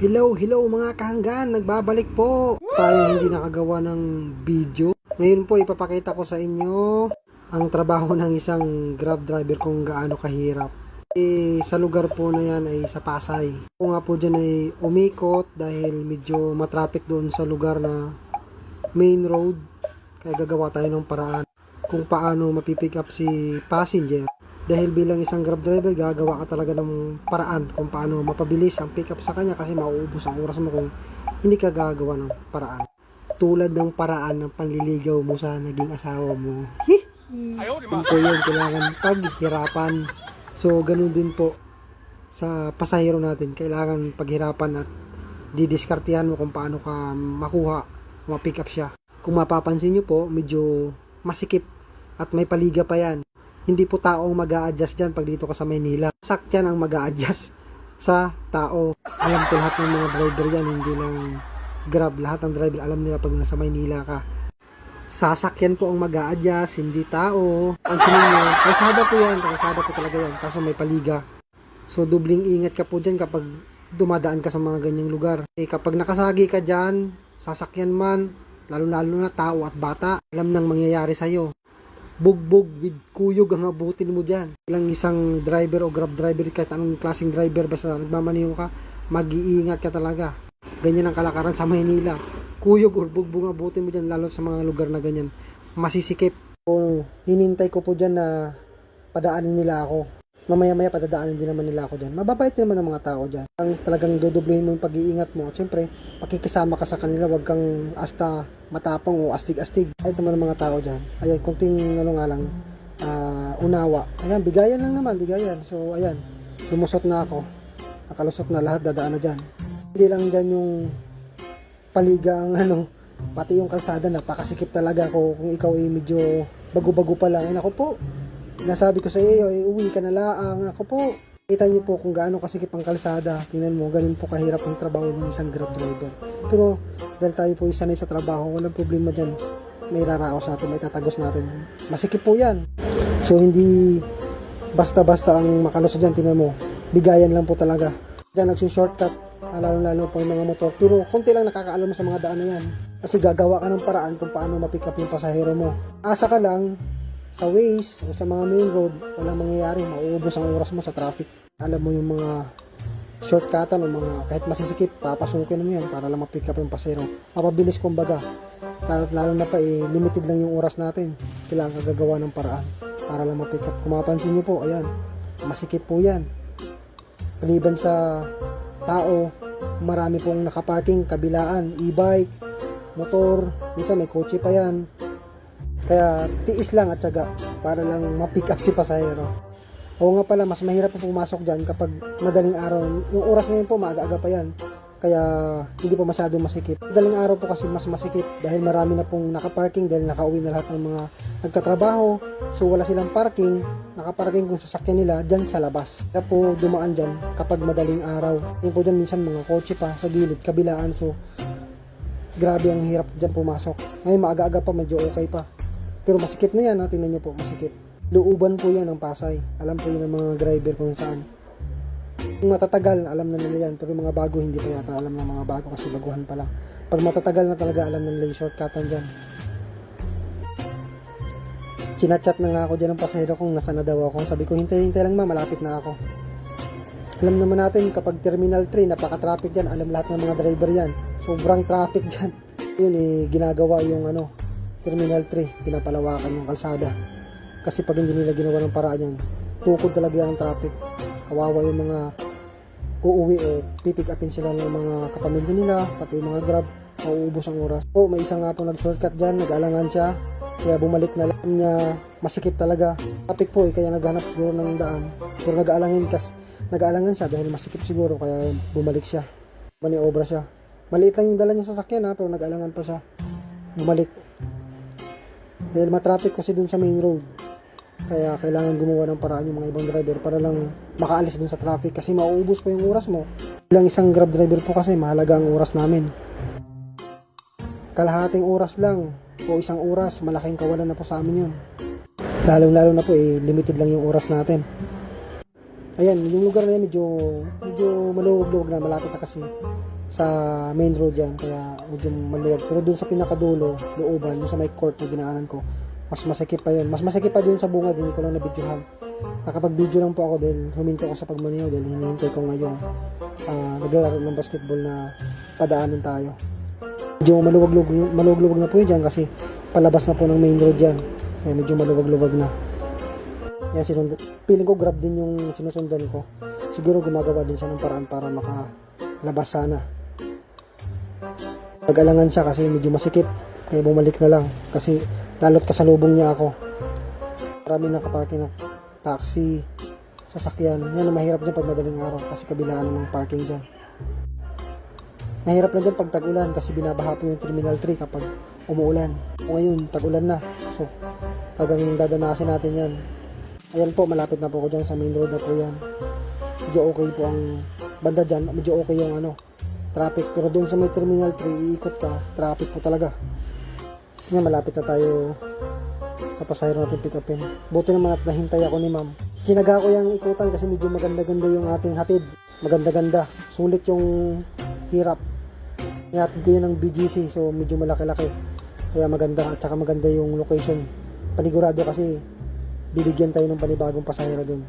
Hello, hello mga kahanggan, nagbabalik po. Tayo hindi nakagawa ng video. Ngayon po ipapakita ko sa inyo ang trabaho ng isang Grab driver kung gaano kahirap. Sa lugar po na yan ay sa Pasay. Ako nga po dyan ay umikot dahil medyo matraffic doon sa lugar na main road. Kaya gagawa tayo ng paraan kung paano mapipick up si passenger. Dahil bilang isang Grab driver, gagawa ka talaga ng paraan kung paano mapabilis ang pick up sa kanya kasi mauubos ang oras mo kung hindi ka gagawa ng paraan. Tulad ng paraan ng panliligaw mo sa naging asawa mo. Yun po yun, kailangan paghirapan. So, ganun din po sa pasahero natin. Kailangan paghirapan at didiskartihan mo kung paano ka makuha, ma-pick up siya. Kung mapapansin nyo po, medyo masikip at may paliga pa yan. Hindi po taong mag-a-adjust dyan pag dito ka sa Maynila. Sakyan ang mag-a-adjust sa tao. Alam ko lahat ng mga driver yan, hindi lang Grab. Lahat ng driver alam nila pag nasa Maynila ka. Sasakyan po ang mag-a-adjust, hindi tao. Pansinin nyo, kalsada po yan, kalsada po talaga yan. Kaso may paliga. So, dubling ingat ka po dyan kapag dumadaan ka sa mga ganyang lugar. Kapag nakasagi ka dyan, sasakyan man, lalo-lalo na tao at bata, alam nang mangyayari sa'yo. Bugbog with kuyog ang abutin mo dyan. Ilang isang driver o Grab driver, kahit anong klaseng driver, basta nagmamaniho ka, mag-iingat ka talaga. Ganyan ang kalakaran sa Maynila. Kuyog or bugbog ang abutin mo dyan, lalo sa mga lugar na ganyan. Masisikip. O hinintay ko po dyan na padaanin nila ako. Mamaya-maya padadaanin din naman nila ako dyan. Mababait din naman ang mga tao dyan. Ang talagang dudubluhin mo yung pag-iingat mo. Siyempre, pakikisama ka sa kanila, wag kang asta matapang o astig-astig. Ay naman ang mga tao dyan. Ayan, kunting ano nga lang, unawa. Ayan, bigayan lang naman, bigayan. So, ayan, lumusot na ako. Nakalusot na lahat, dadaan na dyan. Hindi lang dyan yung paliga ang pati yung kalsada, napakasikip talaga ko. Kung ikaw ay medyo bago-bago pa lang. Ay, naku po. Nasabi ko sa iyo, uwi ka na laang. Ako po, kita niyo po kung gaano kasikip ang kalsada. Tingnan mo, ganun po kahirap ang trabaho ng isang Grab driver. Pero dahil tayo po sanay sa trabaho, walang problema dyan. May raraos natin, may tatagos natin. Masikip po yan. So hindi basta-basta ang makalusot dyan. Tingnan mo, bigayan lang po talaga. Dyan nagsi-shortcut, lalo-lalo po yung mga motor. Pero konti lang nakakaalam mo sa mga daan na yan. Kasi gagawa ka ng paraan kung paano ma-pick up yung pasahero mo. Asa ka lang, sa Waze o sa mga main road, walang mangyayari, mauubos ang oras mo sa traffic. Alam mo yung mga shortcutan o mga kahit masisikip, papasukin mo yan para lang ma-pick up yung pasero. Mapabilis kumbaga. Lalo na pa limited lang yung oras natin. Kailangan kagagawa ng paraan para lang ma-pick up. Kung mapansin nyo po, ayan, masikip po yan. Paliban sa tao, marami pong nakaparking, kabilaan, e-bike, motor, minsan may kotse pa yan. Kaya tiis lang at syaga para lang ma-pick up si pasahero. Oo nga pala, mas mahirap po pumasok dyan kapag madaling araw. Yung oras na yun po, maaga-aga pa yan. Kaya hindi po masyadong masikip. Madaling araw po kasi mas masikip dahil marami na pong nakaparking dahil nakauwi na lahat ng mga nagtatrabaho. So wala silang parking, nakaparking kung sasakyan nila dyan sa labas. Kaya po dumaan dyan kapag madaling araw. Yung po dyan minsan mga kotse pa sa gilid, kabilaan. So grabe ang hirap dyan pumasok. Ngayon maaga-aga pa, medyo okay pa. Pero masikip na yan, tingnan nyo po, masikip. Looban po yan ng Pasay. Alam po yun ng mga driver kung saan. Kung matatagal, alam na nila yan. Pero yung mga bago, hindi pa yata alam ng mga bago kasi baguhan pa lang. Pag matatagal na talaga, alam na nila yung shortcutan dyan. Sinachat na nga ako dyan ng pasahero kung nasa na daw ako. Sabi ko, hintay-hintay lang malapit na ako. Alam naman natin, kapag Terminal 3, napaka-traffic dyan. Alam lahat ng mga driver yan. Sobrang traffic dyan. Yun, ginagawa yung Terminal 3, pinapalawakan yung kalsada. Kasi pag hindi nila ginawa ng paraan yan, tukod talaga ang traffic. Kawawa yung mga uuwi o pipick upin sila ng mga kapamilya nila, pati yung mga Grab, mauubos ang oras. O may isa nga po nag-shortcut dyan, nag-alangan siya, kaya bumalik na lang niya, masikip talaga. Traffic po kaya naghanap siguro ng daan. Pero nag-aalangan siya dahil masikip siguro, kaya bumalik siya. Maniobra siya. Maliit lang yung dala niya sa sasakyan pero nag-aalangan pa siya. Bumalik. Dahil matraffic kasi dun sa main road. Kaya kailangan gumawa ng paraan yung mga ibang driver para lang makaalis dun sa traffic kasi mauubos po yung oras mo. Bilang isang Grab driver po kasi mahalaga ang oras namin. Kalahating oras lang o isang oras, malaking kawalan na po sa amin yun. Lalo na po limited lang yung oras natin. Ayan, yung lugar na yan medyo maluwag-luwag na, malapit na kasi sa main road yan, kaya medyo maluwag. Pero dun sa pinakadulo, looban, yung sa may court na dinaanan ko, mas masikip pa yun. Mas masikip pa dun sa bungad, hindi ko lang nabidyohan. Nakapag-video lang po ako dahil huminto ako sa pagmaniho dahil hinihintay ko ngayong naglalaro ng basketball na padaanin tayo. Medyo maluwag-luwag na po yun dyan kasi palabas na po ng main road yan. Kaya medyo maluwag-luwag na. Yan, feeling ko grab din yung sinusundan ko. Siguro gumagawa din siya ng paraan para makalabas sana. Nag-alangan siya kasi medyo masikip. Kaya bumalik na lang. Kasi lalot kasalubong niya ako. Maraming nakaparking na taxi, sasakyan. Yan ang mahirap dyan pag madaling araw kasi kabilaan ng parking dyan. Mahirap na dyan pag tag-ulan kasi binabaha po yung Terminal 3 kapag umuulan. Ngayon, tag-ulan na. So, tagang dadanasin natin yan. Ayan po, malapit na po ako dyan sa main road na po yan. Medyo okay po ang banda dyan. Medyo okay yung traffic. Pero doon sa may Terminal 3, iikot ka, traffic po talaga. Ngayon, malapit na tayo sa pasahero natin pick upin. Buti naman at nahintay ako ni ma'am. Sinaga ko yung ikutan kasi medyo maganda-ganda yung ating hatid. Maganda-ganda. Sulit yung hirap. Ihatid ko yun ng BGC, so medyo malaki-laki. Kaya maganda at saka maganda yung location. Panigurado kasi bibigyan tayo ng panibagong pasahero dun.